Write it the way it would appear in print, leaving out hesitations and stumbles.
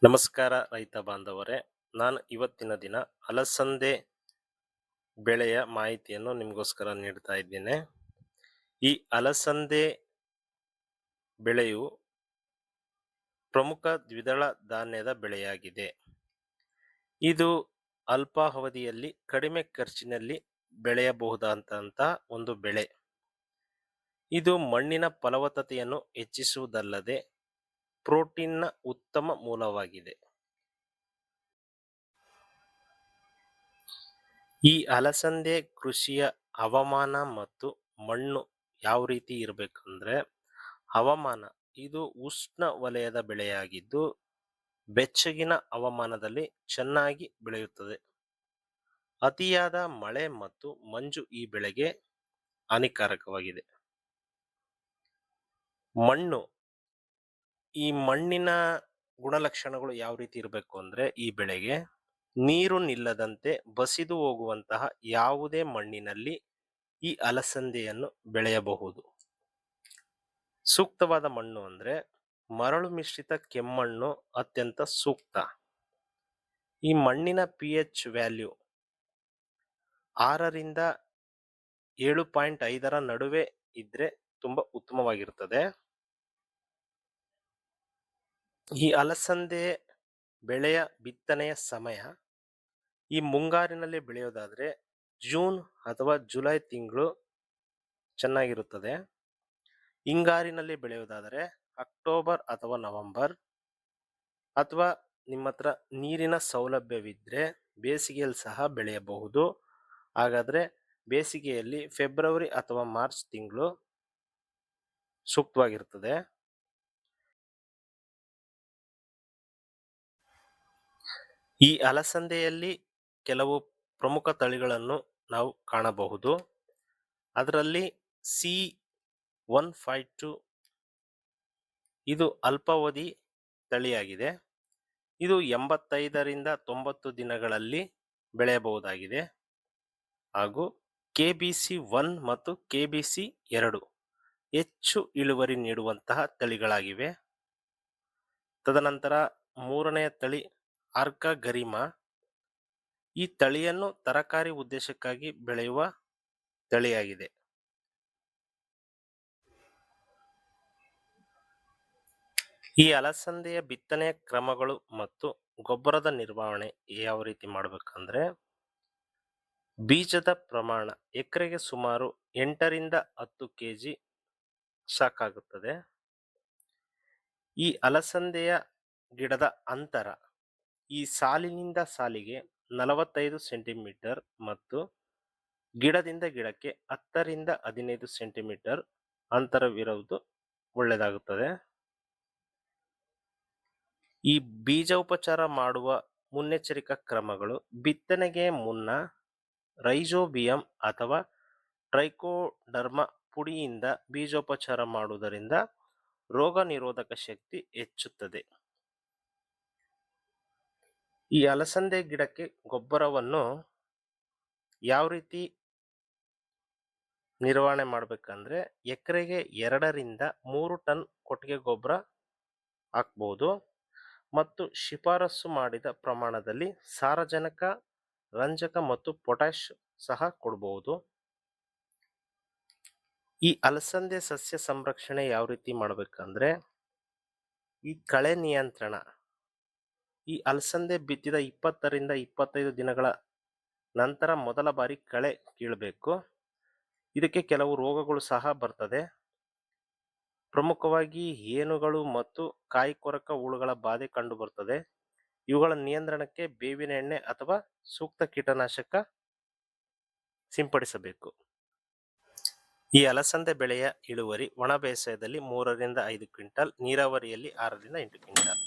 ನಮಸ್ಕಾರ ರೈತ ಬಾಂಧವರೇ. ನಾನು ಇವತ್ತಿನ ದಿನ ಅಲಸಂದೆ ಬೆಳೆಯ ಮಾಹಿತಿಯನ್ನು ನಿಮಗೋಸ್ಕರ ನೀಡ್ತಾ ಇದ್ದೇನೆ. ಈ ಅಲಸಂದೆ ಬೆಳೆಯು ಪ್ರಮುಖ ದ್ವಿದಳ ಧಾನ್ಯದ ಬೆಳೆಯಾಗಿದೆ. ಇದು ಅಲ್ಪಾವಧಿಯಲ್ಲಿ ಕಡಿಮೆ ಖರ್ಚಿನಲ್ಲಿ ಬೆಳೆಯಬಹುದಾದಂಥ ಒಂದು ಬೆಳೆ. ಇದು ಮಣ್ಣಿನ ಫಲವತ್ತತೆಯನ್ನು ಹೆಚ್ಚಿಸುವುದಲ್ಲದೆ ಪ್ರೋಟೀನ್ನ ಉತ್ತಮ ಮೂಲವಾಗಿದೆ. ಈ ಅಲಸಂದೆ ಕೃಷಿಯ ಹವಾಮಾನ ಮತ್ತು ಮಣ್ಣು ಯಾವ ರೀತಿ ಇರಬೇಕಂದ್ರೆ, ಹವಾಮಾನ ಇದು ಉಷ್ಣ ವಲಯದ ಬೆಳೆಯಾಗಿದ್ದು ಬೆಚ್ಚಗಿನ ಹವಾಮಾನದಲ್ಲಿ ಚೆನ್ನಾಗಿ ಬೆಳೆಯುತ್ತದೆ. ಅತಿಯಾದ ಮಳೆ ಮತ್ತು ಮಂಜು ಈ ಬೆಳೆಗೆ ಹಾನಿಕಾರಕವಾಗಿದೆ. ಮಣ್ಣು, ಈ ಮಣ್ಣಿನ ಗುಣಲಕ್ಷಣಗಳು ಯಾವ ರೀತಿ ಇರಬೇಕು ಅಂದ್ರೆ, ಈ ಬೆಳೆಗೆ ನೀರು ನಿಲ್ಲದಂತೆ ಬಸಿದು ಹೋಗುವಂತಹ ಯಾವುದೇ ಮಣ್ಣಿನಲ್ಲಿ ಈ ಅಲಸಂದೆಯನ್ನು ಬೆಳೆಯಬಹುದು. ಸೂಕ್ತವಾದ ಮಣ್ಣು ಅಂದ್ರೆ ಮರಳು ಮಿಶ್ರಿತ ಕೆಮ್ಮಣ್ಣು ಅತ್ಯಂತ ಸೂಕ್ತ. ಈ ಮಣ್ಣಿನ pH ವ್ಯಾಲ್ಯೂ 6ರಿಂದ 7.5 ನಡುವೆ ಇದ್ರೆ ತುಂಬಾ ಉತ್ತಮವಾಗಿರ್ತದೆ. ಈ ಅಲಸಂದೆ ಬೆಳೆಯ ಬಿತ್ತನೆಯ ಸಮಯ ಈ ಮುಂಗಾರಿನಲ್ಲಿ ಬೆಳೆಯೋದಾದ್ರೆ ಜೂನ್ ಅಥವಾ ಜುಲೈ ತಿಂಗಳು ಚೆನ್ನಾಗಿರುತ್ತದೆ. ಹಿಂಗಾರಿನಲ್ಲಿ ಬೆಳೆಯೋದಾದರೆ ಅಕ್ಟೋಬರ್ ಅಥವಾ ನವೆಂಬರ್, ಅಥವಾ ನಿಮ್ಮ ಹತ್ರ ನೀರಿನ ಸೌಲಭ್ಯವಿದ್ದರೆ ಬೇಸಿಗೆಯಲ್ಲಿ ಸಹ ಬೆಳೆಯಬಹುದು. ಹಾಗಾದರೆ ಬೇಸಿಗೆಯಲ್ಲಿ ಫೆಬ್ರವರಿ ಅಥವಾ ಮಾರ್ಚ್ ತಿಂಗಳು ಸೂಕ್ತವಾಗಿರ್ತದೆ. ಈ ಅಲಸಂದೆಯಲ್ಲಿ ಕೆಲವು ಪ್ರಮುಖ ತಳಿಗಳನ್ನು ನಾವು ಕಾಣಬಹುದು. ಅದರಲ್ಲಿ C152 ಇದು ಅಲ್ಪಾವಧಿ ತಳಿಯಾಗಿದೆ. ಇದು 85ರಿಂದ 90 ದಿನಗಳಲ್ಲಿ ಬೆಳೆಯಬಹುದಾಗಿದೆ. ಹಾಗೂ KBC1 ಮತ್ತು KBC2 ಹೆಚ್ಚು ಇಳುವರಿ ನೀಡುವಂತಹ ತಳಿಗಳಾಗಿವೆ. ತದನಂತರ ಮೂರನೆಯ ತಳಿ ಅರ್ಕ ಗರಿಮಾ. ಈ ತಳಿಯನ್ನು ತರಕಾರಿ ಉದ್ದೇಶಕ್ಕಾಗಿ ಬೆಳೆಯುವ ತಳಿಯಾಗಿದೆ. ಈ ಅಲಸಂದೆಯ ಬಿತ್ತನೆಯ ಕ್ರಮಗಳು ಮತ್ತು ಗೊಬ್ಬರದ ನಿರ್ವಹಣೆ ಯಾವ ರೀತಿ ಮಾಡಬೇಕಂದ್ರೆ, ಬೀಜದ ಪ್ರಮಾಣ ಎಕರೆಗೆ ಸುಮಾರು 8ರಿಂದ 10 kg ಸಾಕಾಗುತ್ತದೆ. ಈ ಅಲಸಂದೆಯ ಗಿಡದ ಅಂತರ ಈ ಸಾಲಿನಿಂದ ಸಾಲಿಗೆ 45 ಸೆಂಟಿಮೀಟರ್ ಮತ್ತು ಗಿಡದಿಂದ ಗಿಡಕ್ಕೆ 10ರಿಂದ 15 ಸೆಂಟಿಮೀಟರ್ ಅಂತರವಿರುವುದು ಒಳ್ಳೆಯದಾಗುತ್ತದೆ. ಈ ಬೀಜ ಉಪಚಾರ ಮಾಡುವ ಮುನ್ನೆಚ್ಚರಿಕಾ ಕ್ರಮಗಳು: ಬಿತ್ತನೆಗೆ ಮುನ್ನ ರೈಜೋಬಿಯಂ ಅಥವಾ ಟ್ರೈಕೋಡರ್ಮಾ ಪುಡಿಯಿಂದ ಬೀಜೋಪಚಾರ ಮಾಡುವುದರಿಂದ ರೋಗ ನಿರೋಧಕ ಶಕ್ತಿ ಹೆಚ್ಚುತ್ತದೆ. ಈ ಅಲಸಂದೆ ಗಿಡಕ್ಕೆ ಗೊಬ್ಬರವನ್ನು ಯಾವ ರೀತಿ ನಿರ್ವಹಣೆ ಮಾಡಬೇಕಂದ್ರೆ, ಎಕರೆಗೆ 2ರಿಂದ 3 ಟನ್ ಕೊಟ್ಟಿಗೆ ಗೊಬ್ಬರ ಹಾಕ್ಬೋದು ಮತ್ತು ಶಿಫಾರಸು ಮಾಡಿದ ಪ್ರಮಾಣದಲ್ಲಿ ಸಾರಜನಕ, ರಂಜಕ ಮತ್ತು ಪೊಟ್ಯಾಷ್ ಸಹ ಕೊಡಬಹುದು. ಈ ಅಲಸಂದೆ ಸಸ್ಯ ಸಂರಕ್ಷಣೆ ಯಾವ ರೀತಿ ಮಾಡಬೇಕಂದ್ರೆ, ಈ ಕಳೆ ನಿಯಂತ್ರಣ ಈ ಅಲಸಂದೆ ಬಿತ್ತಿದ 20ರಿಂದ 25 ದಿನಗಳ ನಂತರ ಮೊದಲ ಬಾರಿ ಕಳೆ ಕೀಳಬೇಕು. ಇದಕ್ಕೆ ಕೆಲವು ರೋಗಗಳು ಸಹ ಬರ್ತದೆ. ಪ್ರಮುಖವಾಗಿ ಹೇನುಗಳು ಮತ್ತು ಕಾಯಿ ಕೊರಕ ಹುಳುಗಳ ಬಾಧೆ ಕಂಡು ಬರ್ತದೆ. ಇವುಗಳ ನಿಯಂತ್ರಣಕ್ಕೆ ಬೇವಿನ ಎಣ್ಣೆ ಅಥವಾ ಸೂಕ್ತ ಕೀಟನಾಶಕ ಸಿಂಪಡಿಸಬೇಕು. ಈ ಅಲಸಂದೆ ಬೆಳೆಯ ಇಳುವರಿ ಒಣ ಬೇಸಾಯದಲ್ಲಿ 3ರಿಂದ 5 ಕ್ವಿಂಟಲ್, ನೀರಾವರಿಯಲ್ಲಿ 6ರಿಂದ 8 ಕ್ವಿಂಟಲ್.